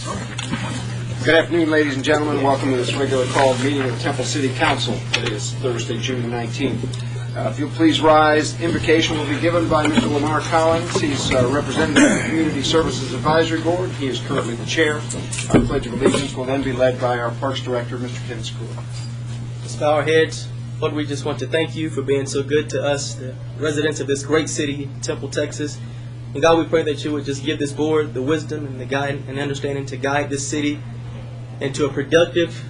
Good afternoon, ladies and gentlemen. Welcome to this regular called meeting of the Temple City Council. It is Thursday, June 19th. If you'll please rise, invocation will be given by Mr. Lamar Collins. He's representative of the Community Services Advisory Board. He is currently the chair. Our Pledge of Allegiance will then be led by our Parks Director, Mr. Ken Skrull. Let's bow our heads. Lord, we just want to thank you for being so good to us, the residents of this great city, Temple, Texas. And God, we pray that you would just give this board the wisdom and the guide and understanding to guide this city into a productive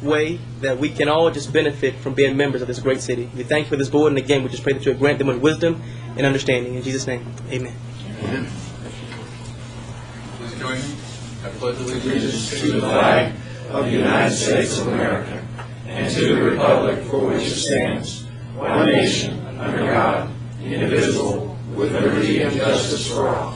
way that we can all just benefit from being members of this great city. We thank you for this board, and again, we just pray that you would grant them with wisdom and understanding. In Jesus' name, amen. Amen. Please join me. I pledge allegiance to the flag of the United States of America and to the republic for which it stands, one nation, under God, indivisible, with liberty and justice for all.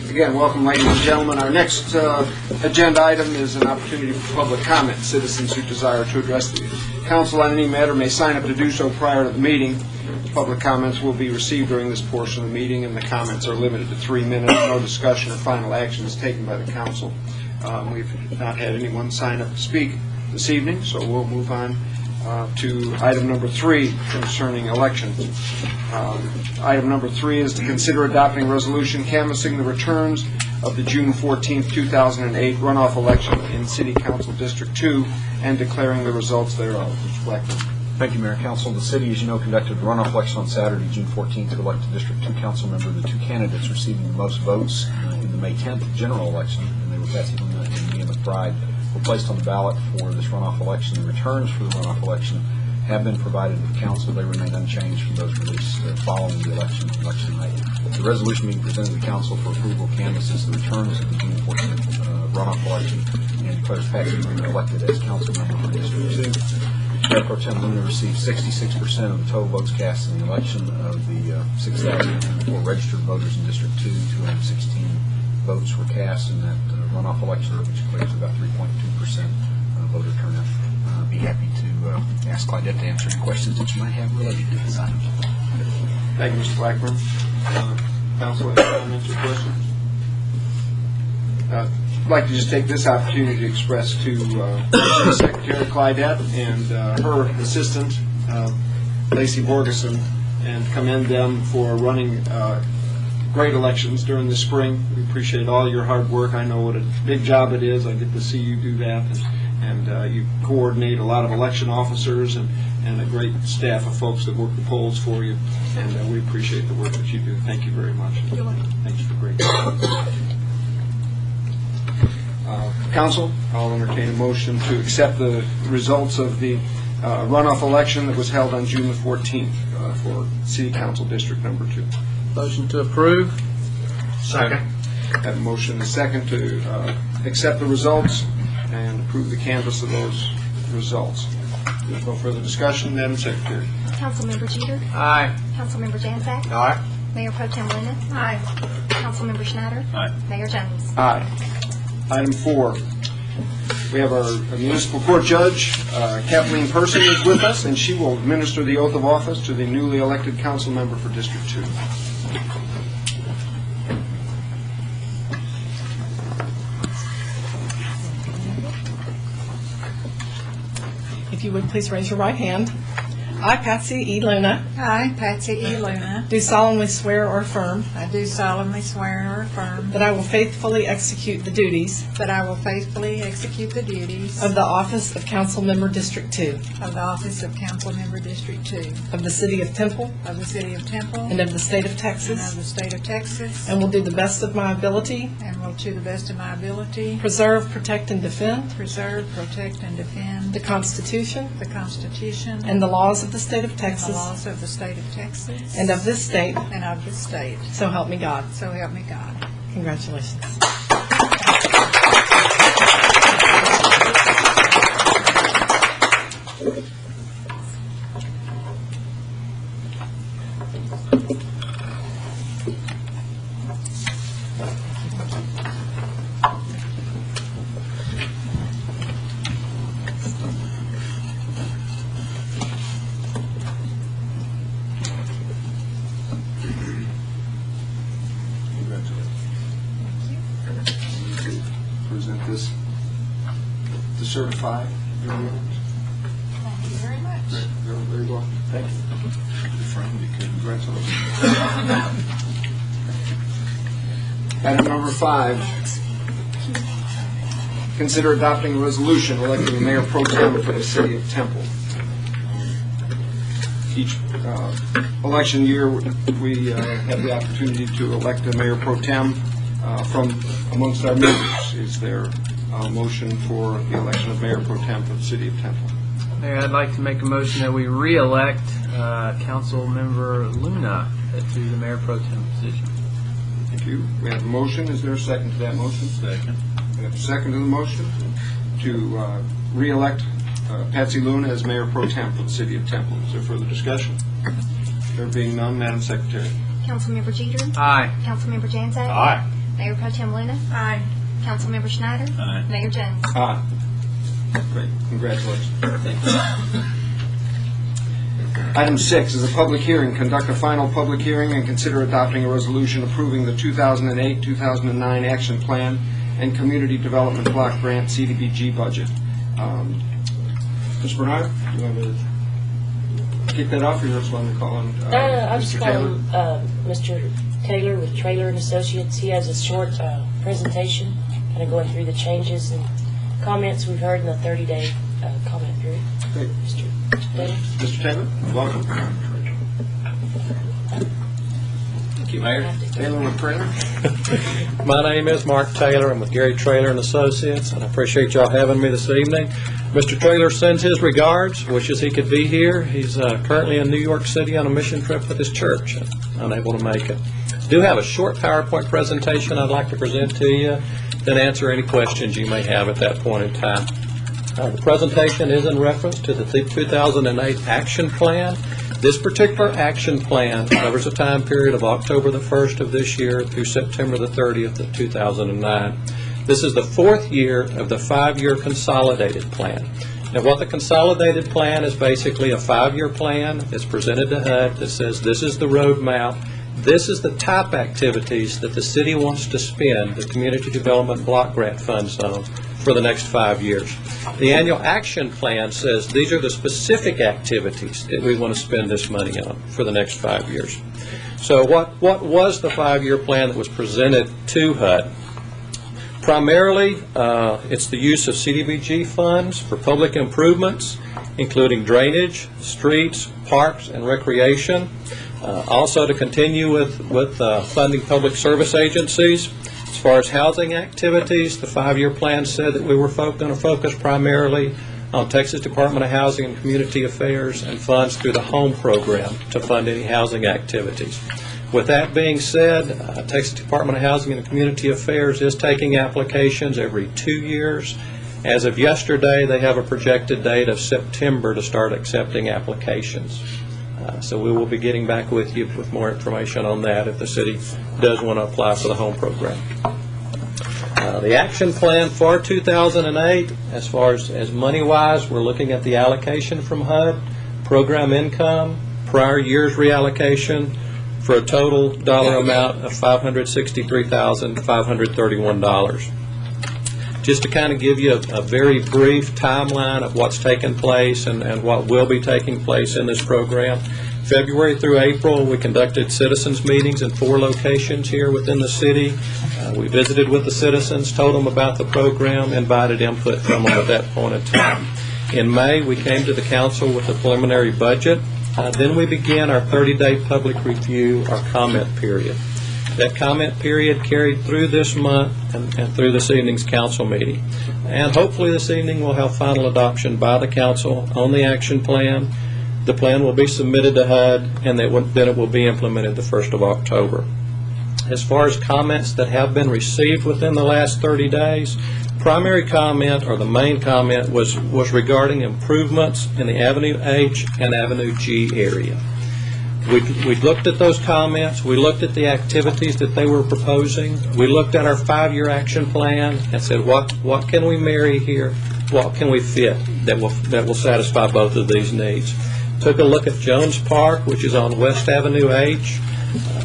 Again, welcome, ladies and gentlemen. Our next agenda item is an opportunity for public comment. Citizens who desire to address the council on any matter may sign up to do so prior to the meeting. Public comments will be received during this portion of the meeting, and the comments are limited to 3 minutes. No discussion or final action is taken by the council. We've not had anyone sign up to speak this evening, so we'll move on to item number 3 concerning elections. Item number 3 is to consider adopting a resolution canvassing the returns of the June 14, 2008 runoff election in City Council District 2 and declaring the results thereof. Mr. Blackman. Thank you, Mayor and Council. The city, as you know, conducted a runoff election on Saturday, June 14th, to elect a District 2 council member. The 2 candidates receiving the most votes in the May 10th general election, and they were Patsy Luna and Mia McBride, were placed on the ballot for this runoff election. The returns for the runoff election have been provided to the council. They remain unchanged from those released following the election night. The resolution being presented to the council for approval canvasses the returns of the June 14th runoff election and declares Patsy Luna elected as council member for District 2. Mayor Pro Tem Luna received 66% of the total votes cast in the election. Of the 6,004 registered voters in District 2, 216 votes were cast in that runoff election, which equates to about 3.2% voter turnout. I'd be happy to ask Claudette to answer any questions that you might have related to this item. Thank you, Mr. Blackburn. Council, any comments or questions? I'd like to just take this opportunity to express to Secretary Claudette and her assistant, Lacey Borgeson, and commend them for running great elections during the spring. We appreciate all your hard work. I know what a big job it is. I get to see you do that, and you coordinate a lot of election officers and a great staff of folks that work the polls for you, and we appreciate the work that you do. Thank you very much. Thank you for great job. Council, I'll entertain a motion to accept the results of the runoff election that was held on June the 14th for City Council District Number 2. Motion to approve. Second. Have a motion and a second to accept the results and approve the canvass of those results. If there's no further discussion, Madam Secretary. Councilmember Jeter. Aye. Councilmember Janczak. Aye. Mayor Pro Tem Luna. Aye. Councilmember Schneider. Aye. Mayor Jones. Aye. Item 4. We have our municipal court judge, Kathleen Person, is with us, and she will administer the oath of office to the newly elected council member for District 2. If you would please raise your right hand. I, Patsy E. Luna, I, Patsy E. Luna, do solemnly swear or affirm I do solemnly swear or affirm that I will faithfully execute the duties that I will faithfully execute the duties of the office of Council Member District 2 of the office of Council Member District 2 of the City of Temple of the City of Temple and of the State of and of Texas, the State of Texas, and will do the best of my ability and will to the best of my ability preserve, protect, and defend preserve, protect, and defend the Constitution the Constitution and the laws of the State of and the Texas laws of the State of Texas and of this state, and of the state. so help me God. So help me God. Congratulations. to certify your awards. Thank you very much. Very well. Thank you. Congratulations. Item number 5. Consider adopting a resolution electing a mayor pro tem for the city of Temple. Each election year, we have the opportunity to elect a mayor pro tem from amongst our members. Is there a motion for the election of mayor pro tem for the city of Temple? Mayor, I'd like to make a motion that we re-elect Council Member Luna to the Mayor Pro Tem position. Thank you. We have a motion. Is there a second to that motion? Second. We have a second to the motion to re-elect Patsy Luna as Mayor Pro Tem for the City of Temple. Is there further discussion? There being none, Madam Secretary. Councilmember Jeter? Aye. Councilmember Janzak? Aye. Mayor Pro Tem Luna? Aye. Councilmember Schneider? Aye. Mayor Jones? Aye. Great. Congratulations. Thank you. Item 6 is a public hearing. Conduct a final public hearing and consider adopting a resolution approving the 2008-2009 Action Plan and Community Development Block Grant CDBG budget. Ms. Bernard, do you want to kick that off, or you just want to call on I'm Mr. just Taylor? calling Mr. Taylor with Traylor and Associates. He has a short presentation, kind of going through the changes and comments we've heard in the 30-day comment period. Great. Mr. Taylor? Mr. Taylor, welcome. Thank you, Mayor. Taylor with Traylor. My name is Mark Taylor. I'm with Gary Traylor and Associates, and I appreciate y'all having me this evening. Mr. Traylor sends his regards, wishes he could be here. He's currently in New York City on a mission trip with his church, unable to make it. I do have a short PowerPoint presentation I'd like to present to you, then answer any questions you may have at that point in time. The presentation is in reference to the 2008 Action Plan. This particular action plan covers a time period of October the 1st of this year through September the 30th of 2009. This is the 4th year of the 5-year consolidated plan. Now, what the consolidated plan is basically a 5-year plan that's presented to HUD that says this is the roadmap, this is the type activities that the city wants to spend the Community Development Block Grant funds on for the next 5 years. The annual action plan says these are the specific activities that we want to spend this money on for the next 5 years. So what was the 5-year plan that was presented to HUD? Primarily, it's the use of CDBG funds for public improvements, including drainage, streets, parks, and recreation. Also to continue with funding public service agencies. As far as housing activities, the 5-year plan said that we were going to focus primarily on Texas Department of Housing and Community Affairs and funds through the HOME program to fund any housing activities. With that being said, Texas Department of Housing and Community Affairs is taking applications every 2 years. As of yesterday, they have a projected date of September to start accepting applications. So we will be getting back with you with more information on that if the city does want to apply for the HOME program. The action plan for 2008, as far as money-wise, we're looking at the allocation from HUD, program income, prior year's reallocation, for a total dollar amount of $563,531. Just to kind of give you a very brief timeline of what's taken place and what will be taking place in this program. February through April, we conducted citizens meetings in 4 locations here within the city. We visited with the citizens, told them about the program, invited input from them at that point in time. In May, we came to the council with the preliminary budget. Then we began our 30-day public review, our comment period. That comment period carried through this month and through this evening's council meeting. And hopefully this evening we'll have final adoption by the council on the action plan. The plan will be submitted to HUD, and then it will be implemented the 1st of October. As far as comments that have been received within the last 30 days, primary comment, or the main comment, was regarding improvements in the Avenue H and Avenue G area. We looked at those comments. We looked at the activities that they were proposing. We looked at our 5-year action plan and said, what can we marry here? What can we fit that will satisfy both of these needs? Took a look at Jones Park, which is on West Avenue H.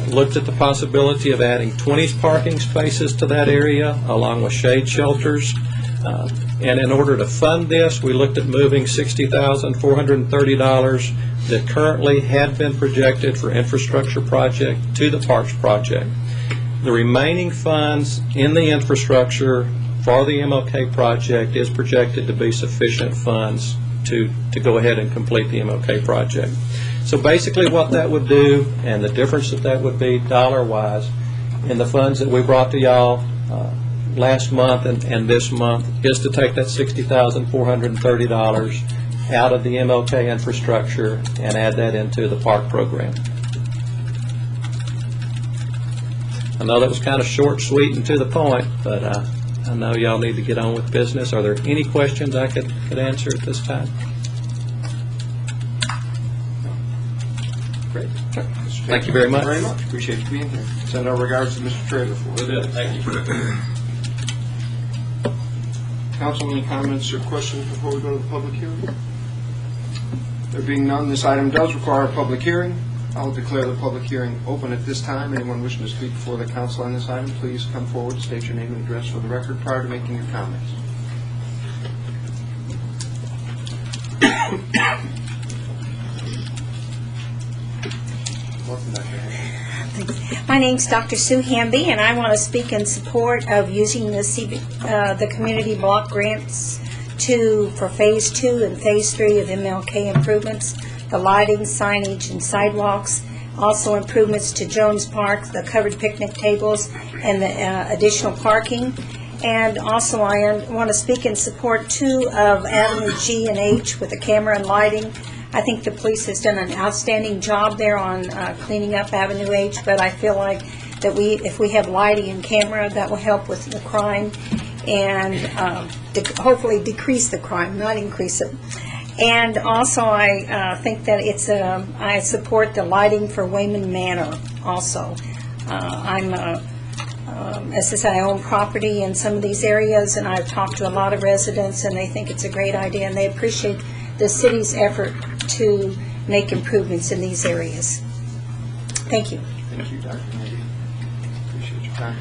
Looked at the possibility of adding 20 parking spaces to that area, along with shade shelters. And in order to fund this, we looked at moving $60,430 that currently had been projected for infrastructure project to the parks project. The remaining funds in the infrastructure for the MLK project is projected to be sufficient funds to go ahead and complete the MLK project. So basically what that would do, and the difference that would be dollar-wise in the funds that we brought to y'all last month and this month, is to take that $60,430 out of the MLK infrastructure and add that into the park program. I know that was kind of short, sweet, and to the point, but I know y'all need to get on with business. Are there any questions I could answer at this time? Great. Thank you very much. Very much. Appreciate you being here. Send our regards to Mr. Traylor for us. Will do. Thank you. Council, any comments or questions before we go to the public hearing? There being none, this item does require a public hearing. I'll declare the public hearing open at this time. Anyone wishing to speak before the council on this item, please come forward, state your name and address for the record prior to making your comments. Welcome, Dr. Hamby. My name's Dr. Sue Hamby, and I want to speak in support of using the community block grants for Phase 2 and Phase 3 of MLK improvements, the lighting, signage, and sidewalks, also improvements to Jones Park, the covered picnic tables, and the additional parking. And also I want to speak in support, too, of Avenue G and H with the camera and lighting. I think the police has done an outstanding job there on cleaning up Avenue H, but I feel like that if we have lighting and camera, that will help with the crime and hopefully decrease the crime, not increase it. And also I think that I support the lighting for Wayman Manor also. As I say, I own property in some of these areas, and I've talked to a lot of residents, and they think it's a great idea, and they appreciate the city's effort to make improvements in these areas. Thank you. Thank you, Dr. Hamby. Appreciate your time.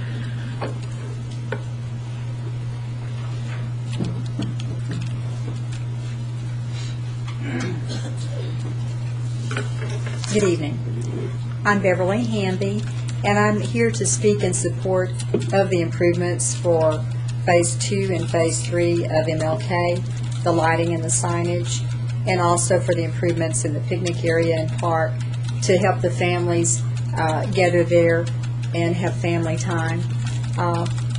Good evening. I'm Beverly Hamby, and I'm here to speak in support of the improvements for Phase 2 and Phase 3 of MLK, the lighting and the signage, and also for the improvements in the picnic area and park to help the families gather there and have family time.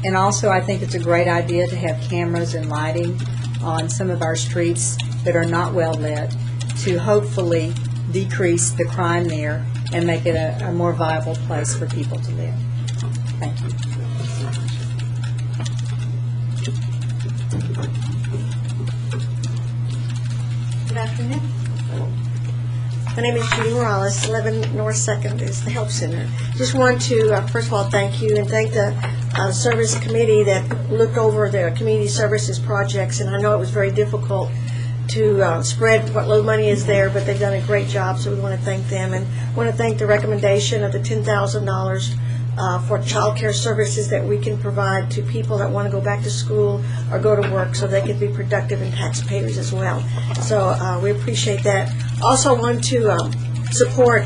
And also I think it's a great idea to have cameras and lighting on some of our streets that are not well lit to hopefully decrease the crime there and make it a more viable place for people to live. Thank you. Good afternoon. My name is Judy Morales. 11 North 2nd is the Help Center. Just want to, first of all, thank you and thank the Service Committee that looked over the community services projects, and I know it was very difficult to spread what little money is there, but they've done a great job, so we want to thank them. And want to thank the recommendation of the $10,000 for child care services that we can provide to people that want to go back to school or go to work so they can be productive and taxpayers as well. So we appreciate that. Also want to support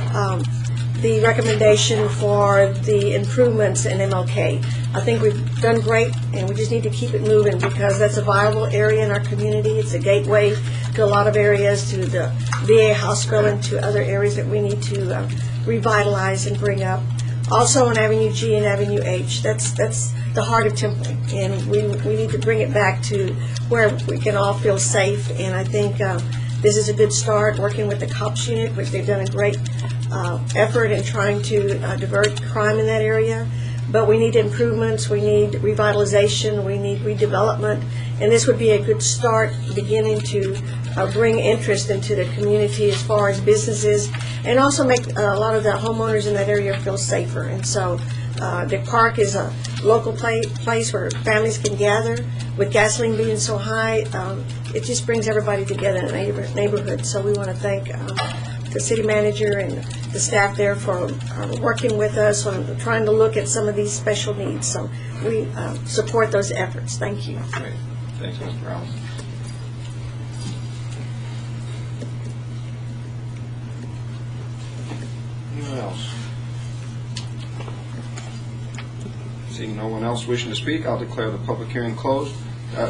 the recommendation for the improvements in MLK. I think we've done great, and we just need to keep it moving because that's a viable area in our community. It's a gateway to a lot of areas, to the VA hospital and to other areas that we need to revitalize and bring up. Also on Avenue G and Avenue H, that's the heart of Temple, and we need to bring it back to where we can all feel safe. And I think this is a good start, working with the COPS unit, which they've done a great effort in trying to divert crime in that area. But we need improvements, we need revitalization, we need redevelopment, and this would be a good start beginning to bring interest into the community as far as businesses, and also make a lot of the homeowners in that area feel safer. And so the park is a local place where families can gather. With gasoline being so high, it just brings everybody together in a neighborhood. So we want to thank the city manager and the staff there for working with us on trying to look at some of these special needs. So we support those efforts. Thank you. Great. Thanks, Mr. Rouse. Anyone else? Seeing no one else wishing to speak, I'll declare the public hearing closed.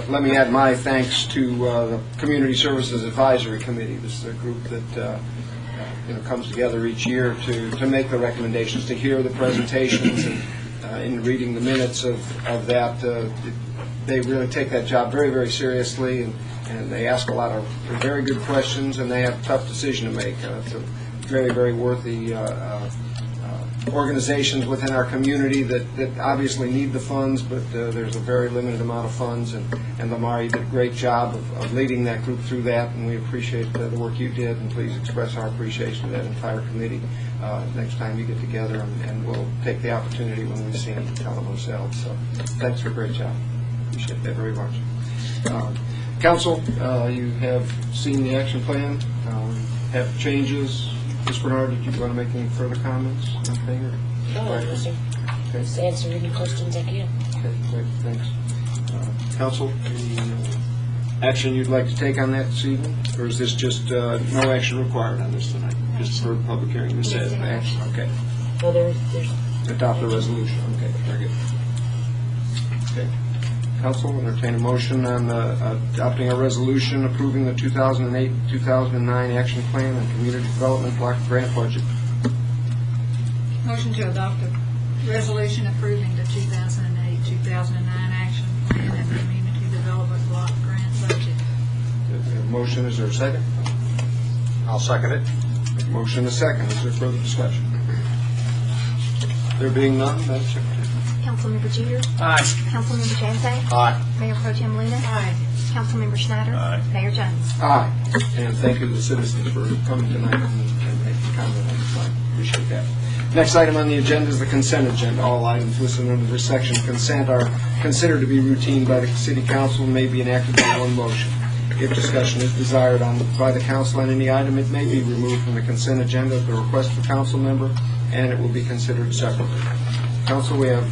Let me add my thanks to the Community Services Advisory Committee. This is a group that comes together each year to make the recommendations, to hear the presentations, and in reading the minutes of that, they really take that job very, very seriously, and they ask a lot of very good questions, and they have a tough decision to make. It's a very, very worthy organizations within our community that obviously need the funds, but there's a very limited amount of funds, and Lamar, you did a great job of leading that group through that, and we appreciate the work you did, and please express our appreciation to that entire committee next time you get together, and we'll take the opportunity when we see them to tell them ourselves. So thanks for a great job. Appreciate that very much. Council, you have seen the action plan, have changes. Ms. Bernard, did you want to make any further comments? Anything, or? No, sir. Okay. Just answer any questions I can. Okay, great, thanks. Council, any action you'd like to take on that this evening? Or is this just no action required on this tonight? Just for the public hearing, this says action, okay. No, there's Adopt the resolution, okay, very good. Okay. Council, entertain a motion on adopting a resolution approving the 2008-2009 action plan and community development block grant budget. Motion to adopt a resolution approving the 2008-2009 action plan and community development block grant budget. We have a motion, is there a second? I'll second it. Motion and a second, is there further discussion? There being none, Madam Secretary. Councilmember Jeter. Aye. Councilmember Jansen. Aye. Mayor Pro Tem Luna. Aye. Councilmember Schneider. Aye. Mayor Jones. Aye. And thank you to the citizens for coming tonight and making comment on this line. Appreciate that. Next item on the agenda is the consent agenda. All items listed under this section of consent are considered to be routine by the City Council and may be enacted by one motion. If discussion is desired by the council on any item, it may be removed from the consent agenda at the request of a council member, and it will be considered separately. Council, we have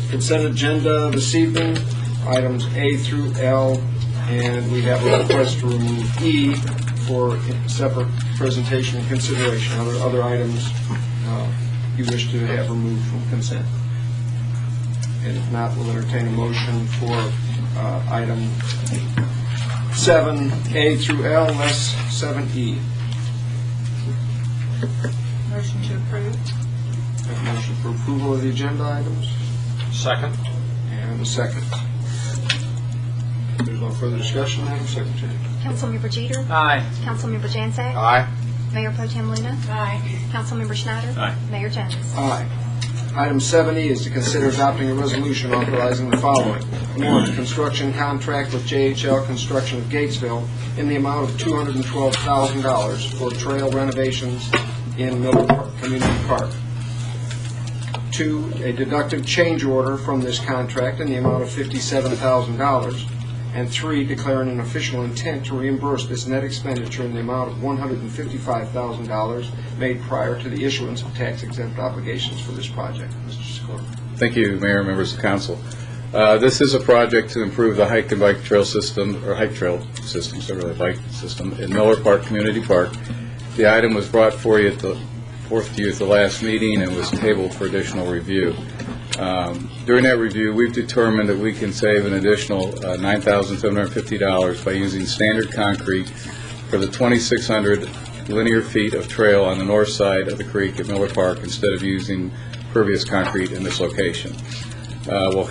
consent agenda this evening, items A through L, and we have a request to remove E for separate presentation and consideration. Other items you wish to have removed from consent. And if not, we'll entertain a motion for item 7A through L, less 7E. Motion to approve. Have a motion for approval of the agenda items. Second. And a second. If there's no further discussion, Madam Secretary. Councilmember Jeter. Aye. Councilmember Jansen. Aye. Mayor Pro Tem Luna. Aye. Councilmember Schneider. Aye. Mayor Jones. Aye. Item 7E is to consider adopting a resolution authorizing the following. One, construction contract with JHL Construction of Gatesville in the amount of $212,000 for trail renovations in Miller Park, Community Park. 2, a deductive change order from this contract in the amount of $57,000. And 3, declaring an official intent to reimburse this net expenditure in the amount of $155,000 made prior to the issuance of tax-exempt obligations for this project. Mr. Sikora. Thank you, Mayor, members of council. This is a project to improve the hike and bike trail system, or hike trail system, so really bike system, in Miller Park Community Park. The item was brought forth to you at the last meeting and was tabled for additional review. During that review, we've determined that we can save an additional $9,750 by using standard concrete for the 2,600 linear feet of trail on the north side of the creek at Miller Park instead of using pervious concrete in this location. While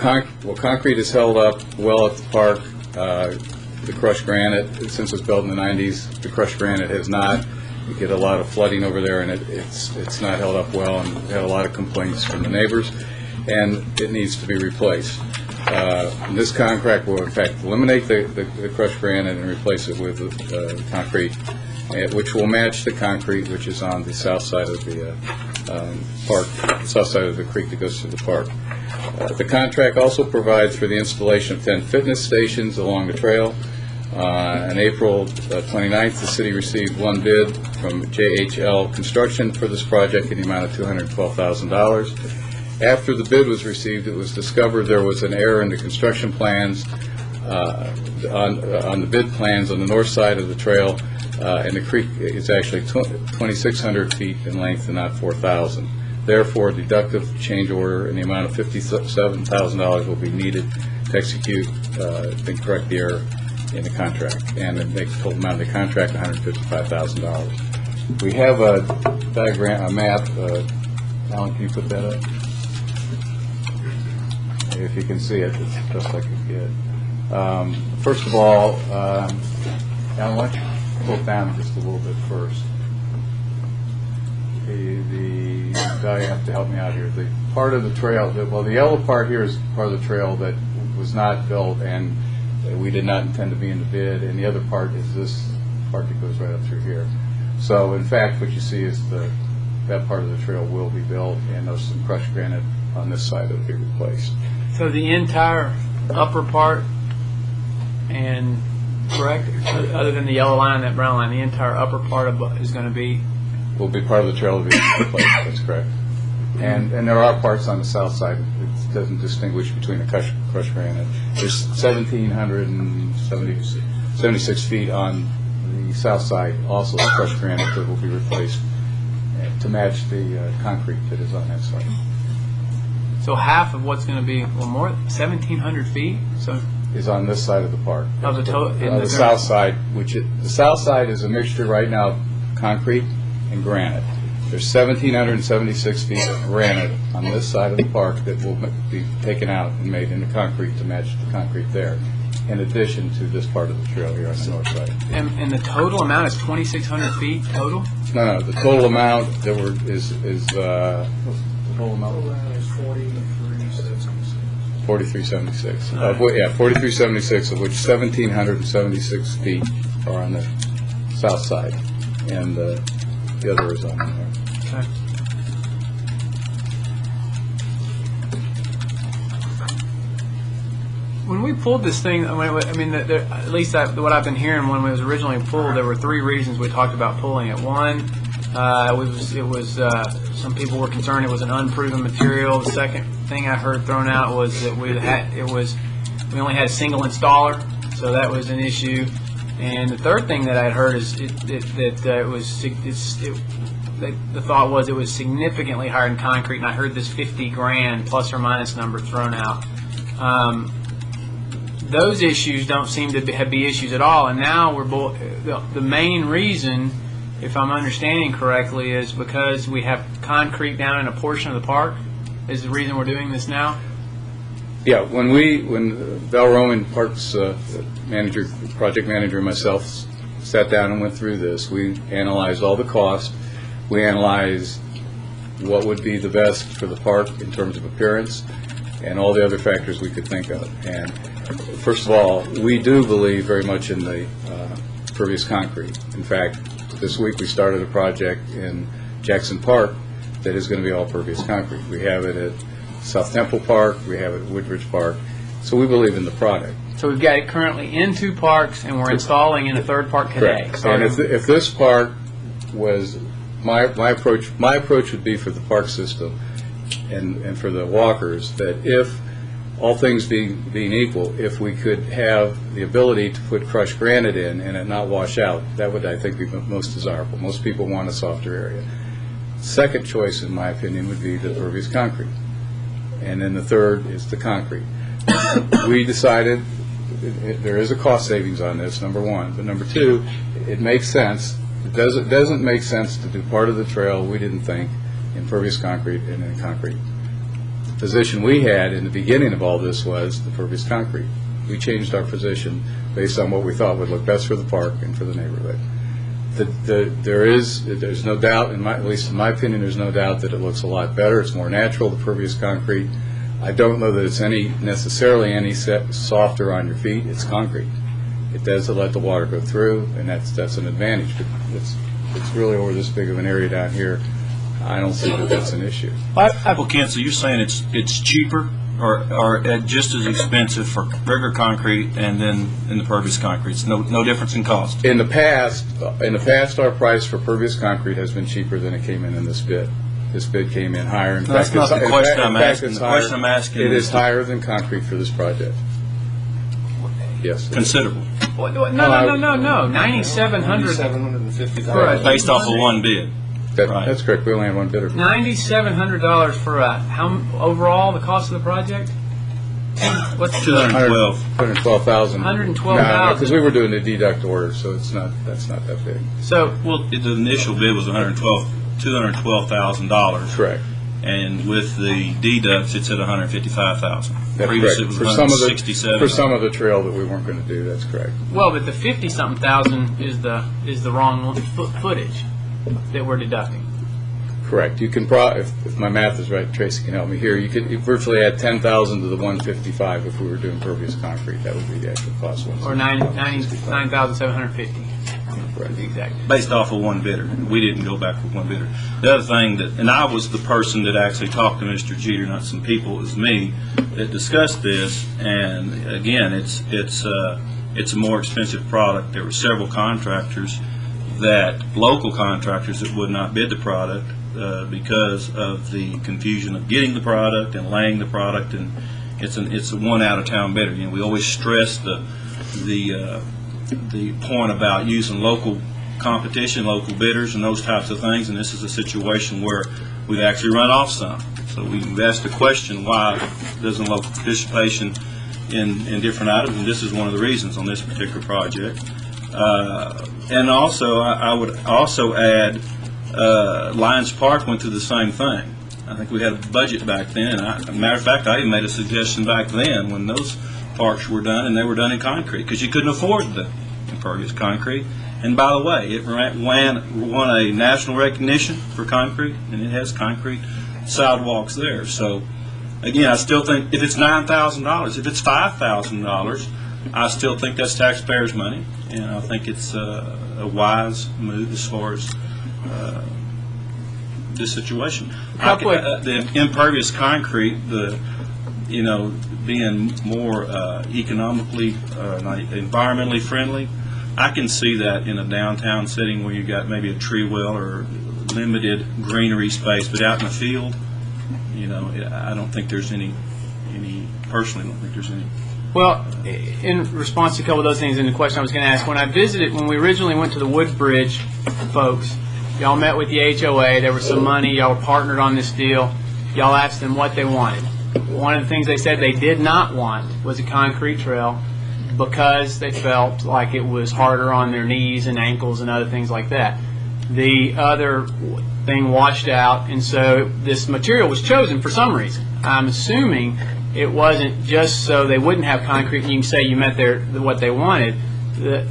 concrete is held up well at the park, the crushed granite, since it was built in the 90s, the crushed granite has not. You get a lot of flooding over there, and it's not held up well, and we had a lot of complaints from the neighbors, and it needs to be replaced. This contract will, in fact, eliminate the crushed granite and replace it with concrete, which will match the concrete which is on the south side of the park, south side of the creek that goes through the park. The contract also provides for the installation of 10 fitness stations along the trail. On April 29th, the city received one bid from JHL Construction for this project in the amount of $212,000. After the bid was received, it was discovered there was an error in the construction plans on the bid plans on the north side of the trail, and the creek is actually 2,600 feet in length and not 4,000. Therefore, deductive change order in the amount of $57,000 will be needed to execute and correct the error in the contract, and it makes the total amount of the contract $155,000. We have a diagram, a map. Alan, can you put that up? If you can see it, it's just like a kid. First of all, Alan, why don't you pull it down just a little bit first? You have to help me out here. The part of the trail, well, the yellow part here is part of the trail that was not built, and we did not intend to be in the bid, and the other part is this part that goes right up through here. So, in fact, what you see is that part of the trail will be built, and there's some crushed granite on this side that will be replaced. So the entire upper part, and correct, other than the yellow line, that brown line, the entire upper part is going to be? Will be part of the trail to be replaced, that's correct. And there are parts on the south side. It doesn't distinguish between the crushed granite. There's 1,776 feet on the south side, also crushed granite that will be replaced to match the concrete that is on that side. So half of what's going to be, well, more, 1,700 feet? So is on this side of the park. Of the the south side, the south side is a mixture right now of concrete and granite. There's 1,776 feet of granite on this side of the park that will be taken out and made into concrete to match the concrete there, in addition to this part of the trail here on the north side. And the total amount is 2,600 feet total? No, the total amount that is what's the total amount? 4376. 4376, of which 1,776 feet are on the south side, and the other is on there. Okay. When we pulled this thing, at least what I've been hearing, when it was originally pulled, there were three reasons we talked about pulling it. One, it was some people were concerned it was an unproven material. The second thing I heard thrown out was that we only had a single installer, so that was an issue. And the third thing that I'd heard is the thought was it was significantly higher than concrete, and I heard this 50 grand plus or minus number thrown out. Those issues don't seem to be issues at all, and now the main reason, if I'm understanding correctly, is because we have concrete down in a portion of the park is the reason we're doing this now? Yeah, when Val Roman, Parks project manager, and myself sat down and went through this, we analyzed all the costs. We analyzed what would be the best for the park in terms of appearance and all the other factors we could think of. And first of all, we do believe very much in the pervious concrete. In fact, this week we started a project in Jackson Park that is going to be all pervious concrete. We have it at South Temple Park, we have it at Woodridge Park, so we believe in the product. So we've got it currently in 2 parks, and we're installing in a 3rd park today. Correct. And if this park was, my approach would be for the park system and for the walkers, that if all things being equal, if we could have the ability to put crushed granite in and it not wash out, that would, I think, be most desirable. Most people want a softer area. Second choice, in my opinion, would be the pervious concrete. And then the third is the concrete. We decided there is a cost savings on this, number one. But number two, it makes sense. It doesn't make sense to do part of the trail, we didn't think, in pervious concrete and in concrete. The position we had in the beginning of all this was the pervious concrete. We changed our position based on what we thought would look best for the park and for the neighborhood. There's no doubt, at least in my opinion, there's no doubt that it looks a lot better. It's more natural, the pervious concrete. I don't know that it's necessarily any softer on your feet. It's concrete. It does let the water go through, and that's an advantage. But it's really over this big of an area down here. I don't see that that's an issue. Well, Ken, so you're saying it's cheaper or just as expensive for regular concrete and then in the pervious concrete? It's no difference in cost? In the past, our price for pervious concrete has been cheaper than it came in this bid. This bid came in higher. In fact, that's not the question I'm asking. The question I'm asking is, it is higher than concrete for this project. Yes. Considerable. No, 9,700. $750. Based off of one bid. That's correct. We only had one bidder. $9,700 for overall the cost of the project? What's 212. 112,000. 112,000. Because we were doing the deduct order, so that's not that big. So, well, the initial bid was $212,000. Correct. And with the deducts, it's at $155,000. That's Previously, correct. it was $167,000. For some of the trail that we weren't going to do, that's correct. well, but the 50-something thousand is the wrong footage that we're deducting. Correct. You can if my math is right, Tracy can help me here. You could virtually add 10,000 to the 155 if we were doing pervious concrete. That would be the actual cost. Or 9,750. Correct. Exactly. Based off of one bidder. We didn't go back with one bidder. The other thing and I was the person that actually talked to Mr. Jeter, not some people, it was me, that discussed this. And again, it's a more expensive product. There were several local contractors that would not bid the product because of the confusion of getting the product and laying the product, and it's a one out of town bidder. You know, we always stress the point about using local competition, local bidders, and those types of things. And this is a situation where we've actually run off some. So we've asked the question, why doesn't local participation in different items? And this is one of the reasons on this particular project. And also, I would also add, Lions Park went through the same thing. I think we had a budget back then. Matter of fact, I even made a suggestion back then when those parks were done, and they were done in concrete because you couldn't afford the impervious concrete. And by the way, it won a national recognition for concrete, and it has concrete sidewalks there. So again, I still think if it's $9,000, if it's $5,000, I still think that's taxpayers' money, and I think it's a wise move as far as this situation. The impervious concrete, being more economically, environmentally friendly, I can see that in a downtown setting where you got maybe a tree well or limited greenery space, but out in the field, I don't think there's any. Personally, I don't think there's any. Well, in response to a couple of those things and the question I was going to ask, when we originally went to the Woodbridge folks, y'all met with the HOA, there was some money, y'all were partnered on this deal, y'all asked them what they wanted. One of the things they said they did not want was a concrete trail because they felt like it was harder on their knees and ankles and other things like that. The other thing washed out, and so this material was chosen for some reason. I'm assuming it wasn't just so they wouldn't have concrete and you can say you met what they wanted.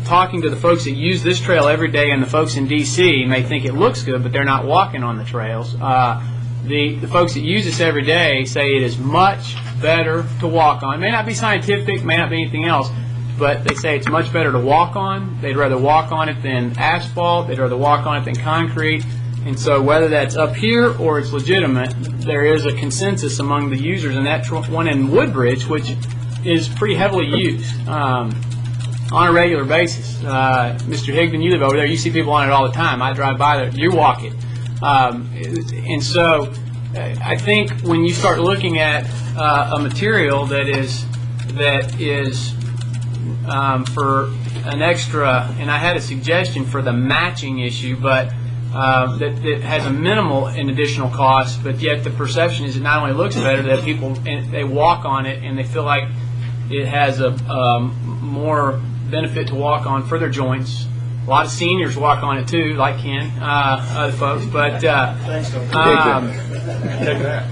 Talking to the folks that use this trail every day, and the folks in D.C. may think it looks good, but they're not walking on the trails. The folks that use this every day say it is much better to walk on. It may not be scientific, may not be anything else, but they say it's much better to walk on. They'd rather walk on it than asphalt. They'd rather walk on it than concrete. And so whether that's up here or it's legitimate, there is a consensus among the users, and that one in Woodbridge, which is pretty heavily used on a regular basis. Mr. Higdon, you live over there. You see people on it all the time. I drive by there. You walk it. And so I think when you start looking at a material that is for an extra, and I had a suggestion for the matching issue, but that has a minimal and additional cost, but yet the perception is it not only looks better, that people, they walk on it and they feel like it has a more benefit to walk on for their joints. A lot of seniors walk on it too, like Ken, other folks, but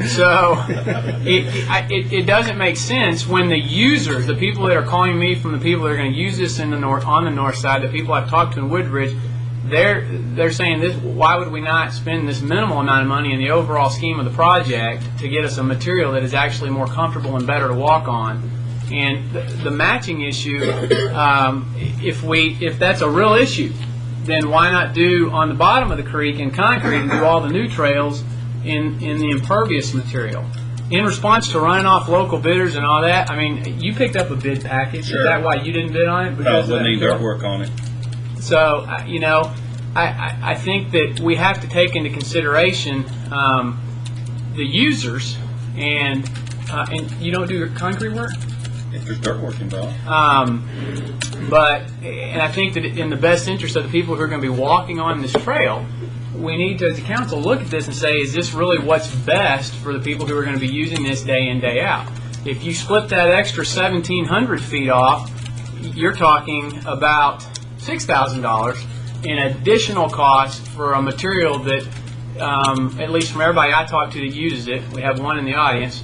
so it doesn't make sense when the users, the people that are calling me from the people that are going to use this on the north side, the people I've talked to in Woodbridge, they're saying this. Why would we not spend this minimal amount of money in the overall scheme of the project to get us a material that is actually more comfortable and better to walk on? And the matching issue, if that's a real issue, then why not do on the bottom of the creek in concrete and do all the new trails in the impervious material? In response to running off local bidders and all that, I mean, you picked up a bid package. Sure. Is that why you didn't bid on it? Because we need our work on it. So, I think that we have to take into consideration the users, and you don't do your concrete work? If there's dirt work involved. And I think that in the best interest of the people who are going to be walking on this trail, we need to, as a council, look at this and say, is this really what's best for the people who are going to be using this day in, day out? If you split that extra 1,700 feet off, you're talking about $6,000 in additional cost for a material that, at least from everybody I talk to that uses it, we have one in the audience,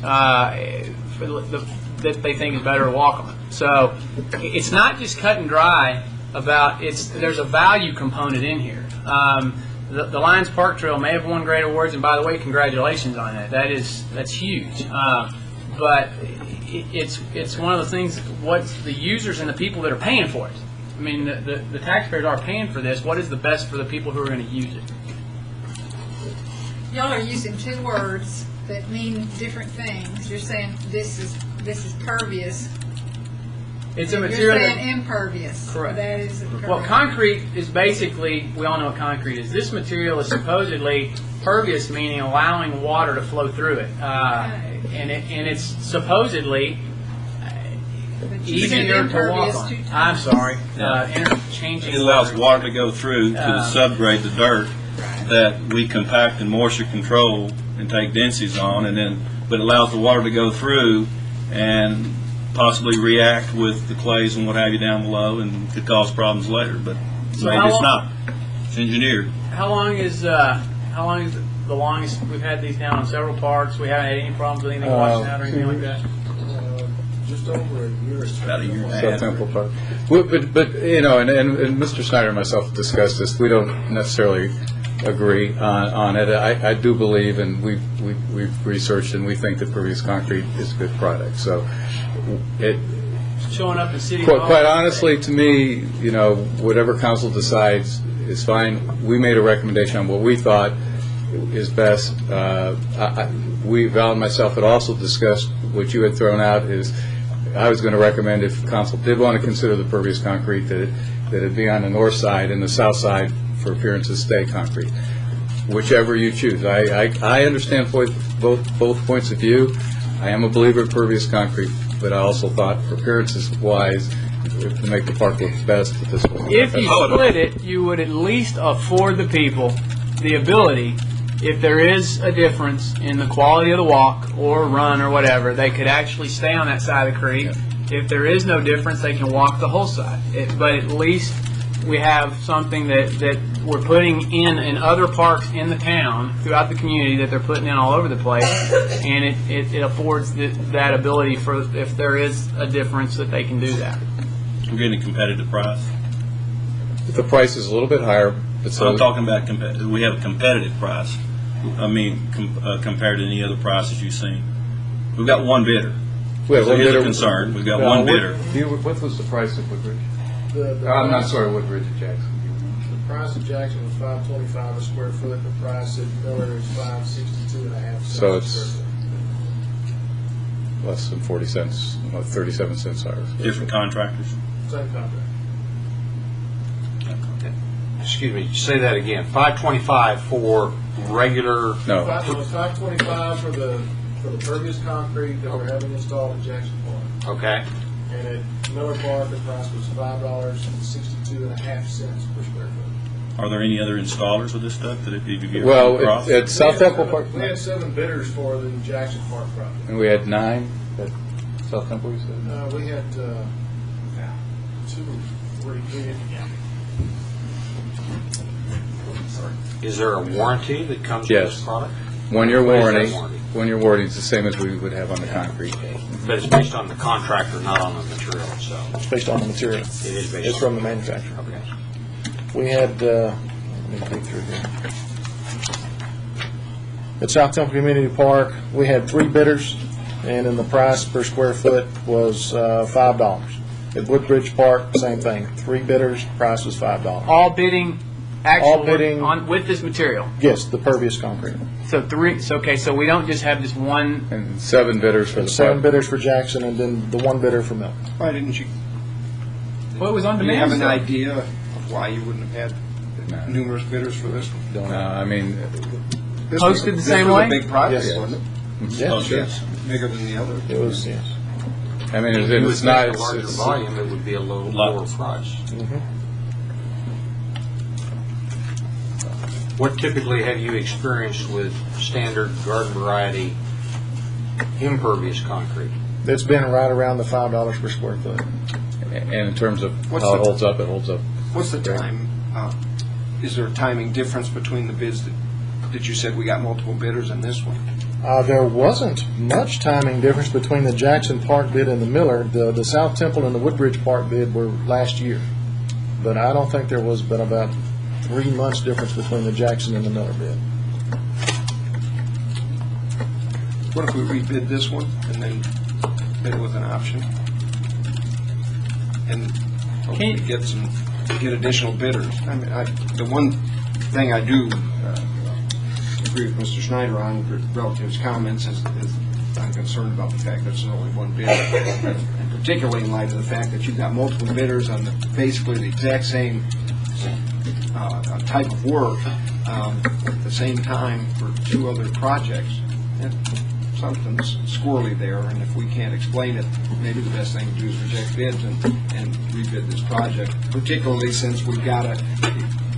that they think is better to walk on. So it's not just cut and dry about there's a value component in here. The Lions Park Trail may have won great awards, and by the way, congratulations on that. That's huge. But it's one of the things. What's the users and the people that are paying for it? I mean, the taxpayers are paying for this. What is the best for the people who are going to use it? Y'all are using two words that mean different things. You're saying this is pervious. It's a material. You're saying impervious. Correct. That is Well, concrete is basically, we all know what concrete is. This material is supposedly pervious, meaning allowing water to flow through it. And it's supposedly easier to walk on. I'm sorry. Interchanging. It allows words. water to go through to the subgrade, the dirt, that we compact and moisture control and take densities on, but it allows the water to go through and possibly react with the clays and what have you down below, and could cause problems later. But maybe it's not. It's engineered. How long is the longest we've had these down in several parks? We haven't had any problems with anything washing out or anything like that. Just over a year. About a year and a half. South Temple Park. But and Mr. Snyder and myself have discussed this. We don't necessarily agree on it. I do believe, and we've researched, and we think that pervious concrete is a good product. So it. Showing up in city. Quite honestly, to me, whatever council decides is fine. We made a recommendation on what we thought is best. Val and myself had also discussed what you had thrown out is. I was going to recommend if council did want to consider the pervious concrete that it be on the north side and the south side for appearances stay concrete. Whichever you choose. I understand both points of view. I am a believer of pervious concrete, but I also thought for appearances wise to make the park look best at this point. If you split it, you would at least afford the people the ability, if there is a difference in the quality of the walk or run or whatever, they could actually stay on that side of the creek. Yeah. If there is no difference, they can walk the whole side. But at least we have something that we're putting in other parks in the town, throughout the community, that they're putting in all over the place, and it affords that ability for, if there is a difference, that they can do that. We're getting a competitive price. The price is a little bit higher. So I'm talking about we have a competitive price. I mean, compared to any other prices you've seen. We've got one bidder. Here's a concern. We've got one bidder. What was the price of Woodbridge? I'm not sorry, Woodbridge at Jackson. The price of Jackson was $5.25 a square foot. The price at Miller is $5.62.5. So it's less than 40 cents, 37 cents higher. Different contractors. Same contract. Excuse me, say that again. $5.25 for regular. No. It was $5.25 for the pervious concrete that we're having installed at Jackson Park. Okay. And at Miller Park, the price was $5.62.5 per square foot. Are there any other installers of this stuff that you get? Well, at South Temple Park, we had 7 bidders for the Jackson Park project. and we had 9 at South Temple. You said We had 2 or 3. Is there a warranty that comes with this product? 1 year warranty. 1 year warranty is the same as we would have on the concrete. But it's based on the contractor, not on the material itself. It's based on the material. It is based. It's from the manufacturer. Okay. We had, let me dig through here. At South Temple Community Park, we had 3 bidders, and then the price per square foot was $5. At Woodbridge Park, same thing. 3 bidders, price was $5. All bidding. All bidding with this material. Yes, the pervious concrete. So 3. So okay. So we don't just have this one. And 7 bidders for the 7 park. bidders for Jackson, and then the 1 bidder for Milton. Why didn't you? Well, it was on Do you demand. have an idea of why you wouldn't have had numerous bidders for this one? No, I mean, This Posted was, the same this was way? a big project, Yes. wasn't it? Yes, Yes. Bigger than the other. it was, yes. I mean, If you it's would not, make a larger volume, it would be a little lower price. What typically have you experienced with standard garden variety impervious concrete? It's been right around the $5 per square foot. and in terms of What's how it the- holds up, it holds up. What's the time? Is there a timing difference between the bids that you said we got multiple bidders in this one? There wasn't much timing difference between the Jackson Park bid and the Miller. The South Temple and the Woodbridge Park bid were last year. But I don't think there was but about 3 months difference between the Jackson and the Miller bid. What if we rebid this one and then bid it with an option? And hopefully get additional bidders. I mean, the one thing I do agree with Mr. Schneider on relative to his comments is I'm concerned about the fact that there's only one bidder, and particularly in light of the fact that you've got multiple bidders on basically the exact same type of work at the same time for 2 other projects. Something's squirrely there, and if we can't explain it, maybe the best thing to do is reject bids and rebid this project, particularly since we've got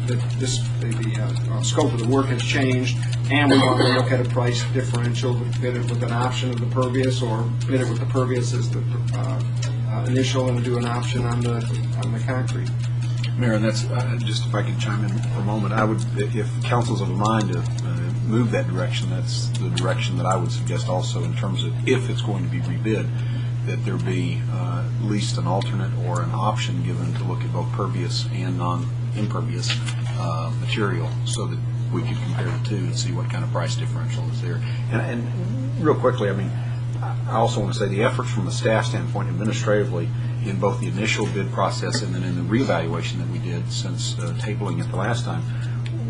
the scope of the work has changed, and we want to look at a price differential, bid it with an option of the pervious, or bid it with the pervious as the initial and do an option on the concrete. Mayor, and that's, just if I could chime in for a moment, I would, if council's of a mind to move that direction, that's the direction that I would suggest also in terms of if it's going to be rebid, that there be at least an alternate or an option given to look at both pervious and non-impervious material so that we could compare the two and see what kind of price differential is there. And real quickly, I mean, I also want to say the efforts from the staff standpoint administratively in both the initial bid process and then in the reevaluation that we did since tabling it the last time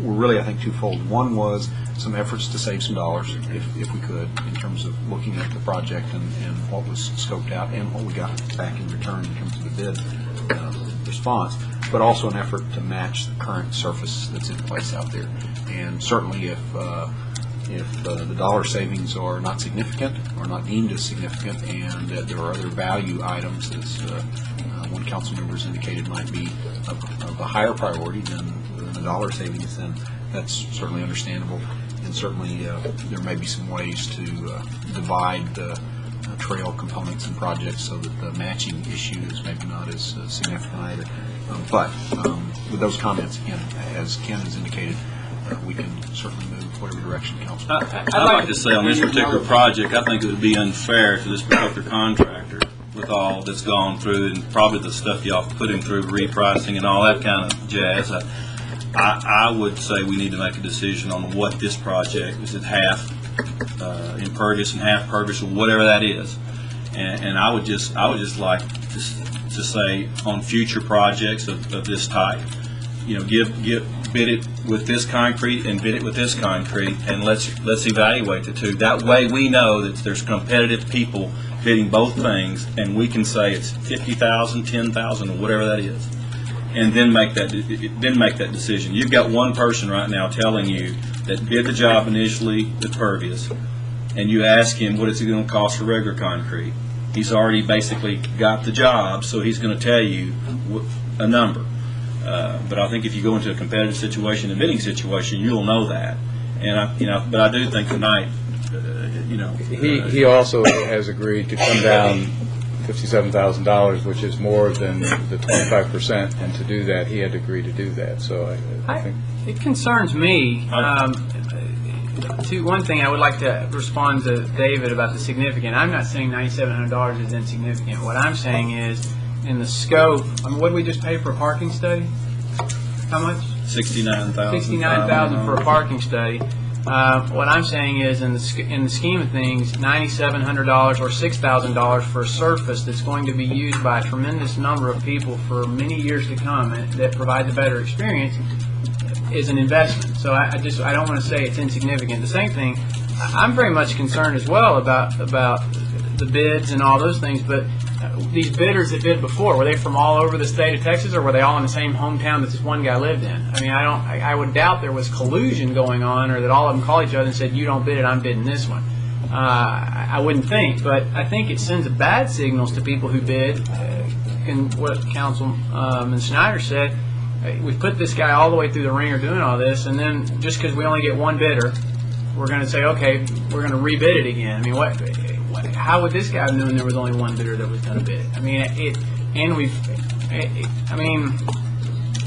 were really, I think, twofold. One was some efforts to save some dollars, if we could, in terms of looking at the project and what was scoped out and what we got back in return in terms of the bid response, but also an effort to match the current surface that's in place out there. And certainly if the dollar savings are not significant or not deemed as significant, and there are other value items, as one council member has indicated, might be of a higher priority than the dollar savings, then that's certainly understandable. And certainly there may be some ways to divide the trail components and projects so that the matching issue is maybe not as significant either. But with those comments, again, as Ken has indicated, we can certainly move whatever direction council. I'd like to say on this particular project, I think it would be unfair to this particular contractor with all that's gone through and probably the stuff y'all put him through, repricing and all that kind of jazz. I would say we need to make a decision on what this project is. It half impervious and half pervious, or whatever that is. And I would just like to say on future projects of this type, you know, bid it with this concrete and bid it with this concrete, and let's evaluate the two. That way we know that there's competitive people bidding both things, and we can say it's 50,000, 10,000, or whatever that is, and then make that decision. You've got one person right now telling you that bid the job initially with pervious, and you ask him what is it going to cost for regular concrete. He's already basically got the job, so he's going to tell you a number. But I think if you go into a competitive situation, a bidding situation, you'll know that. And but I do think tonight, he also has agreed to come down $57,000, which is more than the 25%, and to do that, he had to agree to do that. So I think it concerns me. One thing I would like to respond to David about the significant. I'm not saying $9,700 is insignificant. What I'm saying is, in the scope, I mean, what did we just pay for a parking study? How much? $69,000. $69,000 for a parking study. What I'm saying is, in the scheme of things, $9,700 or $6,000 for a surface that's going to be used by a tremendous number of people for many years to come, and that provides a better experience, is an investment. So I don't want to say it's insignificant. The same thing, I'm very much concerned as well about the bids and all those things, but these bidders that bid before, were they from all over the state of Texas, or were they all in the same hometown that this one guy lived in? I mean, I would doubt there was collusion going on, or that all of them called each other and said, you don't bid it, I'm bidding this one. I wouldn't think, but I think it sends bad signals to people who bid. And what Councilman Snyder said, we put this guy all the way through the ringer doing all this, and then just because we only get one bidder, we're going to say, okay, we're going to rebid it again. I mean, how would this guy have known there was only one bidder that was going to bid? I mean,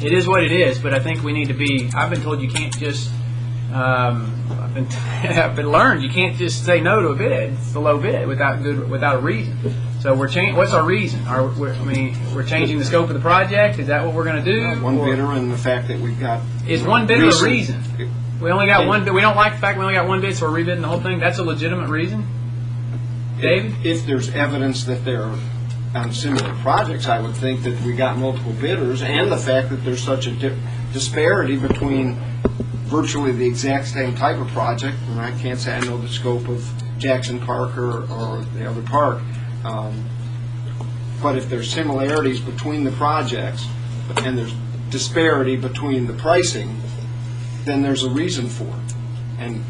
it is what it is, but I think we need to be, I've been told you can't just, I've been learned you can't just say no to a bid. It's a low bid without a reason. So what's our reason? We're changing the scope of the project. Is that what we're going to do? One bidder, and the fact that we've got is one bidder a reason? We only got one bid. We don't like the fact we only got one bid, so we're rebidding the whole thing. That's a legitimate reason, David? If there's evidence that they're on similar projects, I would think that we got multiple bidders, and the fact that there's such a disparity between virtually the exact same type of project, and I can't say I know the scope of Jackson Park or the other park, but if there's similarities between the projects and there's disparity between the pricing, then there's a reason for it. And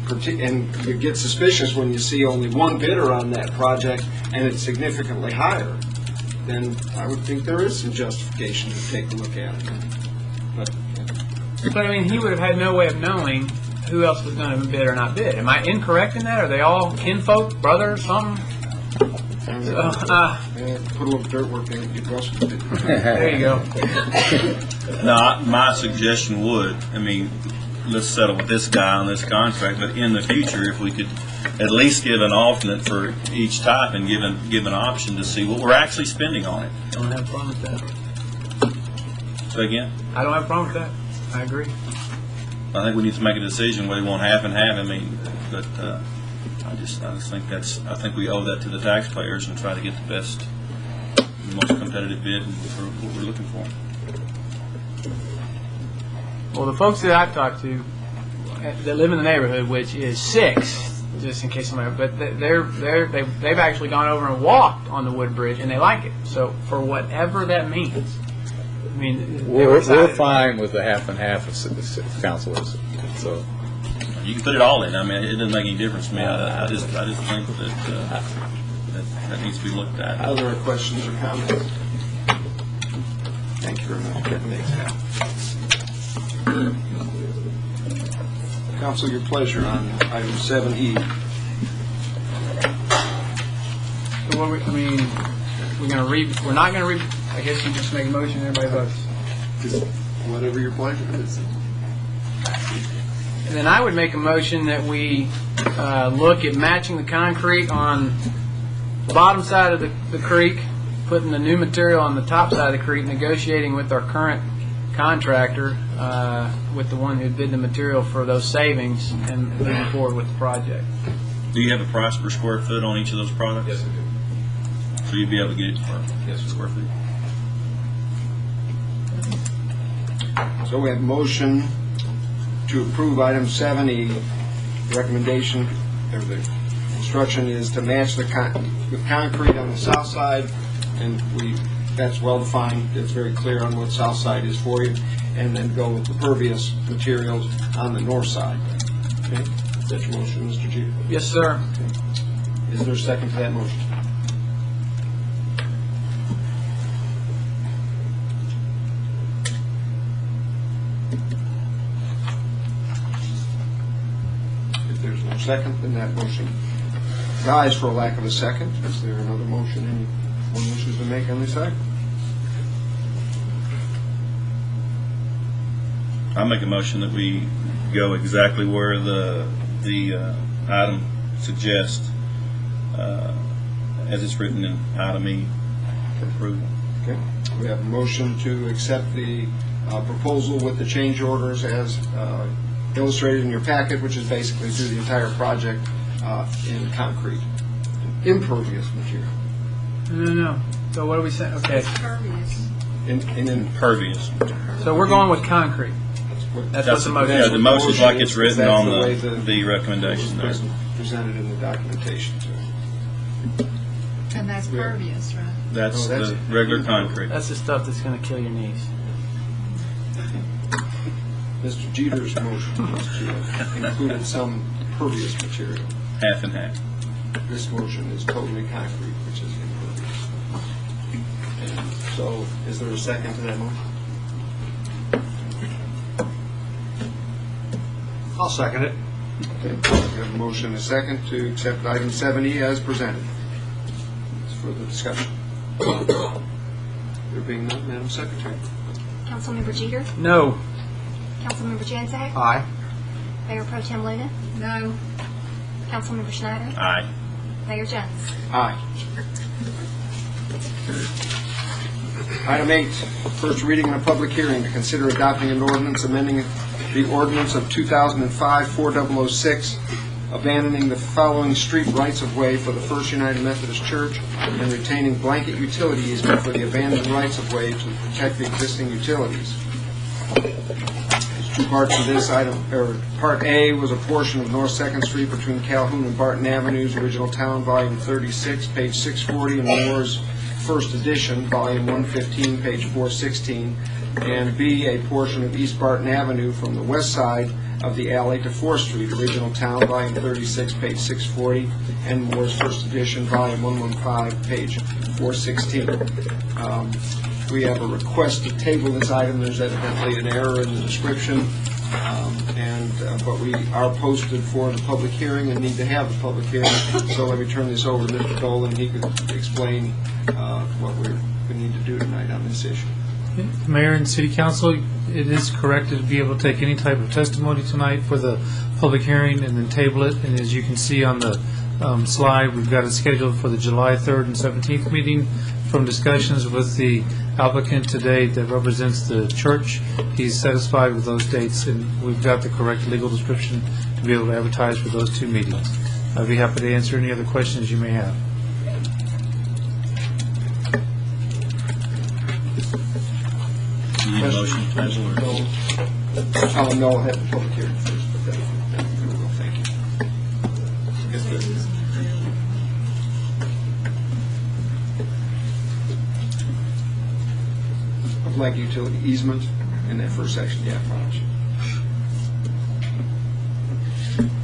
you get suspicious when you see only one bidder on that project and it's significantly higher. Then I would think there is some justification to take a look at it. But I mean, he would have had no way of knowing who else was going to bid or not bid. Am I incorrect in that? Are they all kinfolk, brothers, something? Put a little dirt work in it. There you go. No, my suggestion would, let's settle with this guy on this contract, but in the future, if we could at least give an alternate for each type and give an option to see what we're actually spending on it. I don't have a problem with that. Say again? I don't have a problem with that. I agree. I think we need to make a decision whether we want half and half. But I just think I think we owe that to the taxpayers and try to get the best, the most competitive bid for what we're looking for. Well, the folks that I've talked to that live in the neighborhood, which is 6, just in case somebody, but they've actually gone over and walked on the Woodbridge and they like it. So for whatever that means, we're fine with the half and half if council is. So you can put it all in. It doesn't make any difference to me. I just think that needs to be looked at. Other questions or comments? Thank you very much. Council, your pleasure on item 7E. So what we're not going to read. I guess you just make a motion. Everybody votes. Whatever your pleasure is. And then I would make a motion that we look at matching the concrete on the bottom side of the creek, putting the new material on the top side of the creek, negotiating with our current contractor, with the one who bid the material for those savings, and moving forward with the project. Do you have a price per square foot on each of those products? Yes, I do. So you'd be able to get it for square feet? So we have a motion to approve item 7E. Recommendation, or the instruction is to match the concrete on the south side, and that's well defined. It's very clear on what south side is for you, and then go with the pervious materials on the north side. Okay? Is that your motion, Mr. Jeter? Yes, sir. Okay. Is there a second to that motion? If there's no second, then that motion dies for a lack of a second. Is there another motion anyone wishes to make on this item? I make a motion that we go exactly where the item suggests, as it's written in item E for approval. Okay. We have a motion to accept the proposal with the change orders as illustrated in your packet, which is basically do the entire project in concrete, impervious material. No. So what do we say? Okay. In impervious. So we're going with concrete. That's what the motion is. Yeah, the motion is like it's written on the recommendation there. Presented in the documentation. And that's pervious, right? That's the regular concrete. That's the stuff that's going to kill your knees. Mr. Jeter's motion included some pervious material. Half and half. This motion is totally concrete, which is impervious. And so, is there a second to that motion? I'll second it. Okay, we have a motion and a second to accept item 7E as presented. It's further discussion. There being none, Madam Secretary. Councilmember Jeter? No. Councilmember Janzak? Aye. Mayor Pro Tem Luna? No. Councilmember Schneider? Aye. Mayor Jones? Aye. Item 8, first reading and a public hearing to consider adopting an ordinance amending the ordinance of 2005-4006, abandoning the following street rights-of-way for the First United Methodist Church and retaining blanket utility easement for the abandoned rights-of-way to protect the existing utilities. There's two parts of this item. Part A was a portion of North 2nd Street between Calhoun and Barton Avenues, Original Town, Volume 36, page 640, and Moore's First Edition, Volume 115, page 416, and B, a portion of East Barton Avenue from the west side of the alley to 4th Street, Original Town, Volume 36, page 640, and Moore's First Edition, Volume 115, page 416. We have a request to table this item. There's evidently an error in the description, but we are posted for the public hearing and need to have the public hearing. So let me turn this over to Mr. Dolan. He could explain what we need to do tonight on this issue. Mayor and City Council, it is correct to be able to take any type of testimony tonight for the public hearing and then table it. And as you can see on the slide, we've got it scheduled for the July 3rd and 17th meeting. From discussions with the applicant today that represents the church, he's satisfied with those dates, and we've got the correct legal description to be able to advertise for those two meetings. I'd be happy to answer any other questions you may have. Need a motion to table or? No, I'll have the public hearing first, but then we will. Thank you. A blank utility easement in that first section, yeah, I promise you.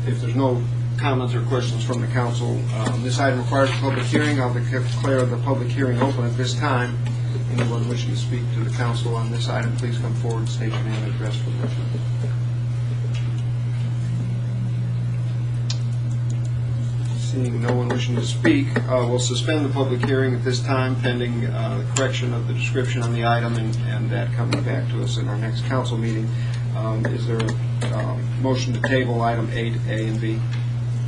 If there's no comments or questions from the council, this item requires a public hearing. I'll declare the public hearing open at this time. Anyone wishing to speak to the council on this item, please come forward and state your name and address for the record. Seeing no one wishing to speak, we'll suspend the public hearing at this time pending the correction of the description on the item and that coming back to us in our next council meeting. Is there a motion to table item 8A and B?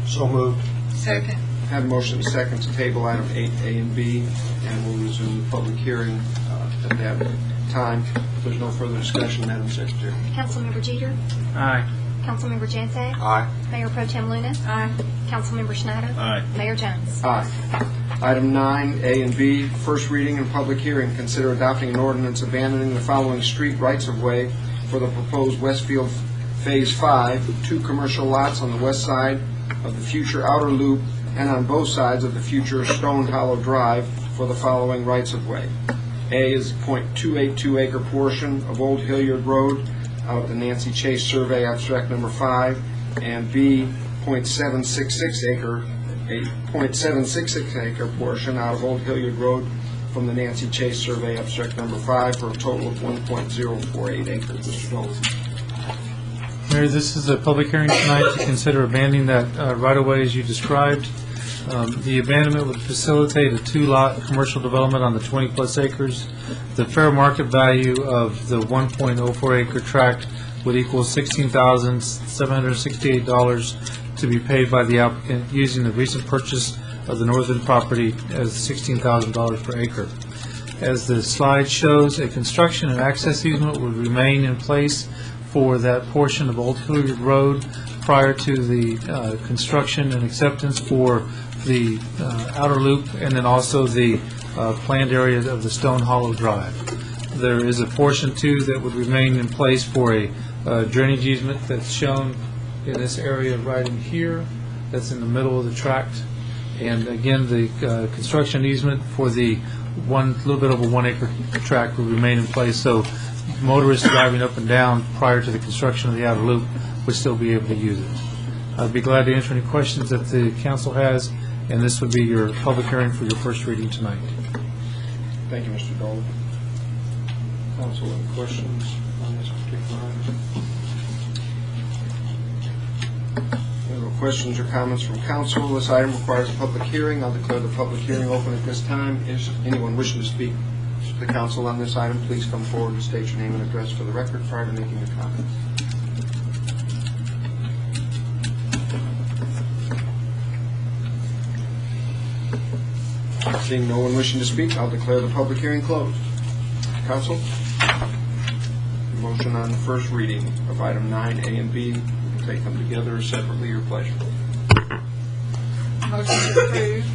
So moved. Second. Have a motion and a second to table item 8A and B, and we'll resume the public hearing at that time. If there's no further discussion, Madam Secretary. Councilmember Jeter? Aye. Councilmember Janzak? Aye. Mayor Pro Tem Luna? Aye. Councilmember Schneider? Aye. Mayor Jones? Aye. Item 9A and B, first reading and public hearing. Consider adopting an ordinance abandoning the following street rights-of-way for the proposed Westfield Phase 5, 2 commercial lots on the west side of the future outer loop and on both sides of the future Stone Hollow Drive for the following rights-of-way. A is a .282 acre portion of Old Hilliard Road out of the Nancy Chase Survey Abstract Number 5, and B, .766 acre portion out of Old Hilliard Road from the Nancy Chase Survey Abstract Number 5 for a total of 1.048 acres. Mr. Dolan. Mayor, this is a public hearing tonight to consider abandoning that right-of-way as you described. The abandonment would facilitate a 2-lot commercial development on the 20-plus acres. The fair market value of the 1.04 acre tract would equal $16,768 to be paid by the applicant using the recent purchase of the northern property as $16,000 per acre. As the slide shows, a construction and access easement would remain in place for that portion of Old Hilliard Road prior to the construction and acceptance for the outer loop, and then also the planned area of the Stone Hollow Drive. There is a portion too that would remain in place for a drainage easement that's shown in this area right in here, that's in the middle of the tract. And again, the construction easement for the little bit over 1 acre tract would remain in place, so motorists driving up and down prior to the construction of the outer loop would still be able to use it. I'd be glad to answer any questions that the council has and this would be your public hearing for your first reading tonight. Thank you, Mr. Dolan. Council, any questions on this particular item? There are no questions or comments from council. This item requires a public hearing. I'll declare the public hearing open at this time. Is anyone wishing to speak to the council on this item, please come forward and state your name and address for the record prior to making your comments. Seeing no one wishing to speak, I'll declare the public hearing closed. Council? Motion on the first reading of item 9A and B. We can take them together separately, your pleasure. Motion to approve.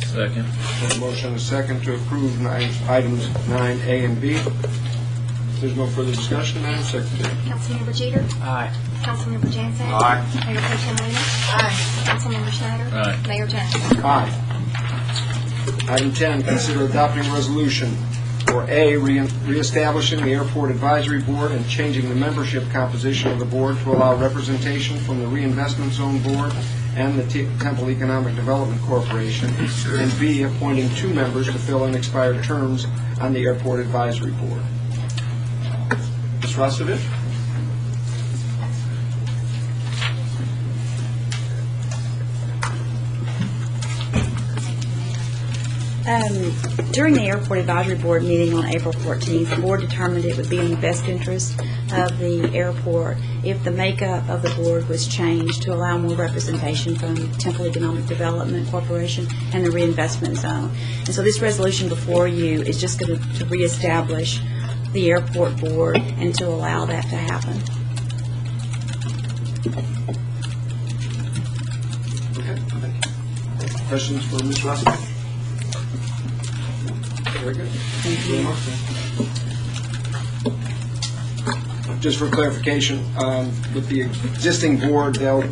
Second. There's a motion and a second to approve items 9A and B. If there's no further discussion, Madam Secretary. Councilmember Jeter? Aye. Councilmember Jansen? Aye. Mayor Pro Tem Luna? Aye. Councilmember Schneider? Aye. Mayor Jones? Aye. Item 10, consider adopting a resolution for A, reestablishing the Airport Advisory Board and changing the membership composition of the board to allow representation from the Reinvestment Zone Board and the Temple Economic Development Corporation, and B, appointing 2 members to fill unexpired terms on the Airport Advisory Board. Ms. Rostovich? During the Airport Advisory Board meeting on April 14th, the board determined it would be in the best interest of the airport if the makeup of the board was changed to allow more representation from Temple Economic Development Corporation and the Reinvestment Zone. And so this resolution before you is just going to reestablish the airport board and to allow that to happen. Okay, thank you. Questions for Ms. Rostovich? Very good. Thank you. Just for clarification, with the existing board, they'll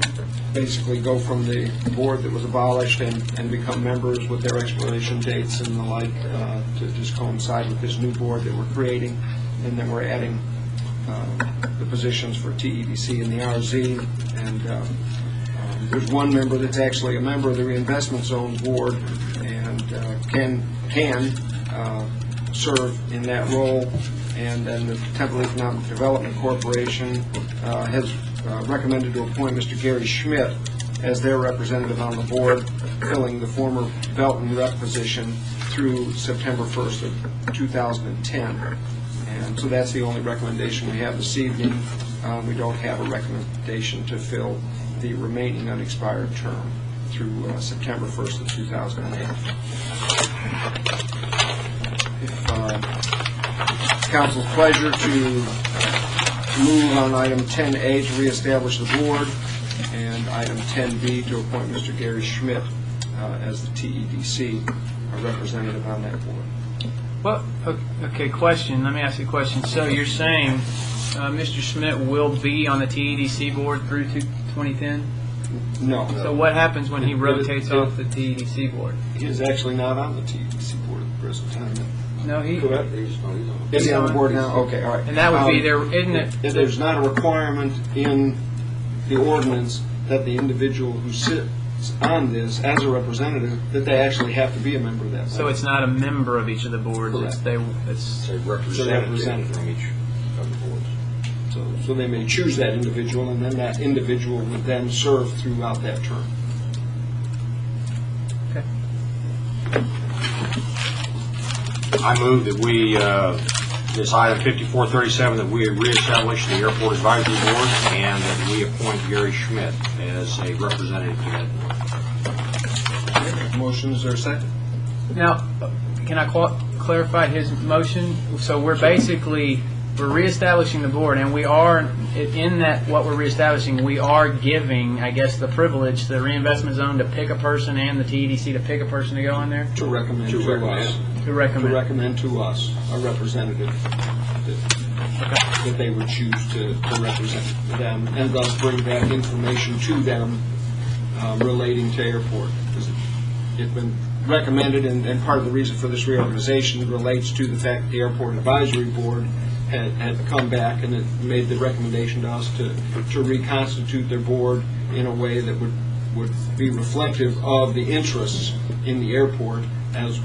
basically go from the board that was abolished and become members with their expiration dates and the like to just coincide with this new board that we're creating. And then we're adding the positions for TEDC and the RZ. And there's one member that's actually a member of the Reinvestment Zone Board and can serve in that role, and then the Temple Economic Development Corporation has recommended to appoint Mr. Gary Schmidt as their representative on the board, filling the former Belton rep position through September 1st of 2010. And so that's the only recommendation we have this evening. We don't have a recommendation to fill the remaining unexpired term through September 1st of 2008. If council's pleasure to move on item 10A to reestablish the board and item 10B to appoint Mr. Gary Schmidt as the TEDC representative on that board. Well, okay, question. Let me ask you a question. So you're saying Mr. Schmidt will be on the TEDC board through 2010? No. So what happens when he rotates off the TEDC board? He is actually not on the TEDC board at the present time. No, he... Correct. Is he on the board now? Okay, all right. And that would be there, isn't it? There's not a requirement in the ordinance that the individual who sits on this as a representative, that they actually have to be a member of that board. So it's not a member of each of the boards. Correct. It's a representative from each of the boards. So they may choose that individual, and then that individual would then serve throughout that term. Okay. I move that we, this item 5437, that we reestablish the Airport Advisory Board and that we appoint Gary Schmidt as a representative to that board. Motion, is there a second? Now, can I clarify his motion? So we're reestablishing the board, and we are, in that what we're reestablishing, we are giving, I guess, the privilege to the Reinvestment Zone to pick a person and the TEDC to pick a person to go in there? To recommend to us. To recommend to us a representative that they would choose to represent them, and thus bring that information to them relating to airport. Because it's been recommended, and part of the reason for this reorganization relates to the fact that the Airport Advisory Board had come back and it made the recommendation to us to reconstitute their board in a way that would would be reflective of the interests in the airport as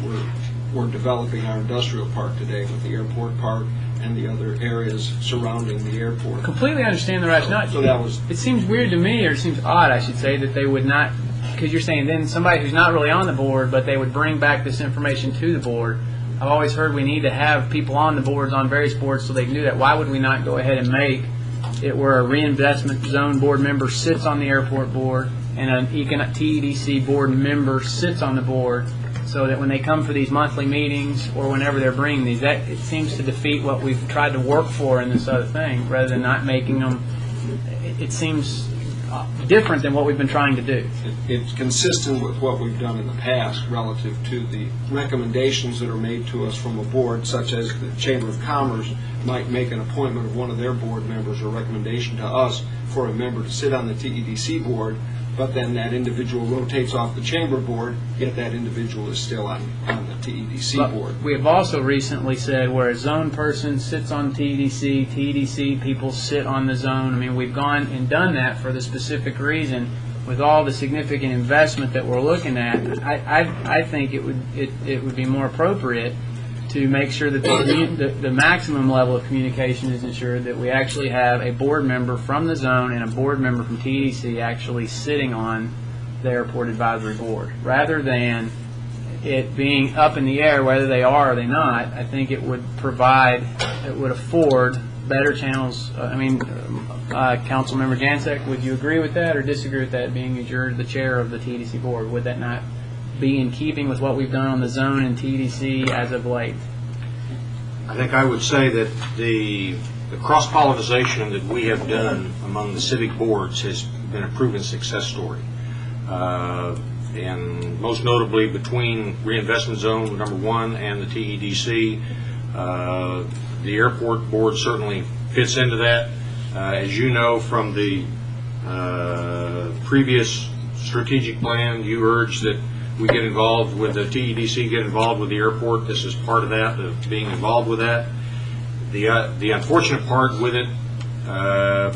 we're developing our industrial park today with the airport park and the other areas surrounding the airport. Completely understand the rationale. So that was. It seems weird to me, or it seems odd, I should say, that they would not, because you're saying then somebody who's not really on the board, but they would bring back this information to the board. I've always heard we need to have people on the boards on various boards so they can do that. Why would we not go ahead and make it where a reinvestment zone board member sits on the airport board and an TEDC board member sits on the board, so that when they come for these monthly meetings or whenever they're bringing these, that it seems to defeat what we've tried to work for in this other thing, rather than not making them. It seems different than what we've been trying to do. It's consistent with what we've done in the past relative to the recommendations that are made to us from a board, such as the Chamber of Commerce might make an appointment of one of their board members or recommendation to us for a member to sit on the TEDC board, but then that individual rotates off the chamber board, yet that individual is still on the TEDC board. We have also recently said where a zone person sits on TEDC, TEDC people sit on the zone. I mean, we've gone and done that for the specific reason. With all the significant investment that we're looking at, I think it would be more appropriate to make sure that the maximum level of communication is ensured, that we actually have a board member from the zone and a board member from TEDC actually sitting on the airport advisory board, rather than it being up in the air whether they are or they not. I think it would afford better channels. Councilmember Jancek, would you agree with that or disagree with that, being as you're the chair of the TEDC board? Would that not be in keeping with what we've done on the zone and TEDC as of late? I think I would say that the cross-pollination that we have done among the civic boards has been a proven success story. And most notably between Reinvestment Zone number 1 and the TEDC, the airport board certainly fits into that. As you know from the previous strategic plan, you urged that we get involved with the TEDC, get involved with the airport. This is part of that, of being involved with that. The unfortunate part with it,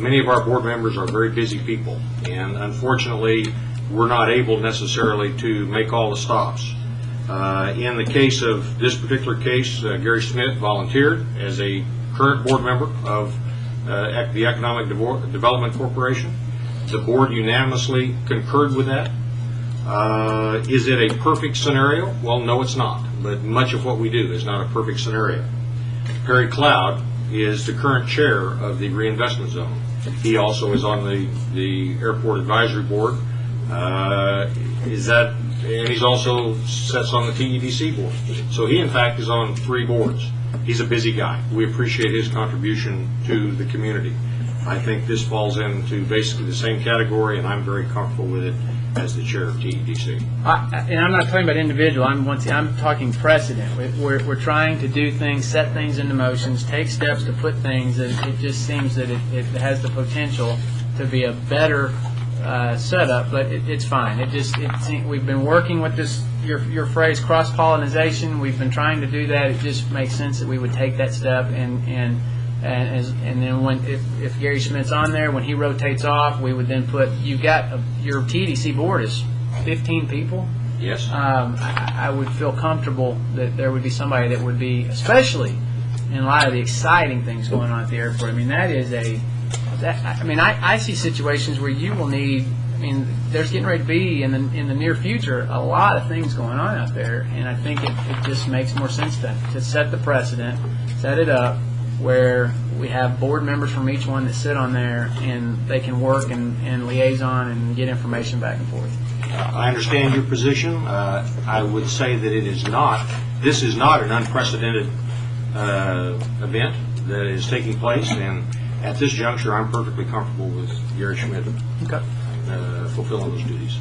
many of our board members are very busy people, and unfortunately, we're not able necessarily to make all the stops. In the case of this particular case, Gary Schmidt volunteered as a current board member of the Economic Development Corporation. The board unanimously concurred with that. Is it a perfect scenario? Well, no, it's not. But much of what we do is not a perfect scenario. Perry Cloud is the current chair of the Reinvestment Zone. He also is on the Airport Advisory Board. And he's also sits on the TEDC board. So he, in fact, is on 3 boards. He's a busy guy. We appreciate his contribution to the community. I think this falls into basically the same category, and I'm very comfortable with it as the chair of TEDC. And I'm not talking about individual. I'm talking precedent. We're trying to do things, set things into motions, take steps to put things. It just seems that it has the potential to be a better setup, but it's fine. We've been working with this. Your phrase cross-pollination. We've been trying to do that. It just makes sense that we would take that step and then if Gary Schmidt's on there, when he rotates off, we would then put, your TEDC board is 15 people. Yes. I would feel comfortable that there would be somebody that would be, especially in light of the exciting things going on at the airport. I mean, I see situations where you will need, there's getting ready to be in the near future a lot of things going on out there, and I think it just makes more sense to set the precedent, set it up where we have board members from each one that sit on there and they can work and liaison and get information back and forth. I understand your position. I would say that this is not an unprecedented event that is taking place, and at this juncture, I'm perfectly comfortable with Gary Schmidt fulfilling those duties.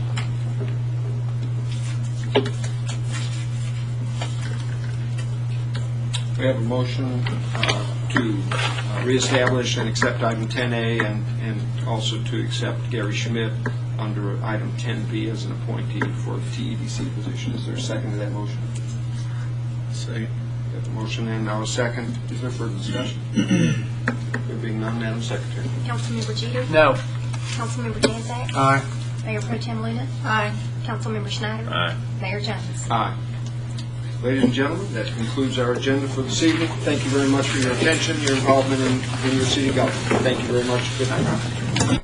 We have a motion to reestablish and accept item 10A and also to accept Gary Schmidt under item 10B as an appointee for the TEDC position. Is there a second to that motion? Second. We have a motion and now a second. Is there further discussion? There being none, Madam Secretary. Councilmember Jeter? No. Councilmember Janczak? Aye. Mayor Pro Tem Luna. Aye. Councilmember Schneider. Aye. Mayor Jones. Aye. Ladies and gentlemen, that concludes our agenda for this evening. Thank you very much for your attention, your involvement in your city government. Thank you very much. Good night.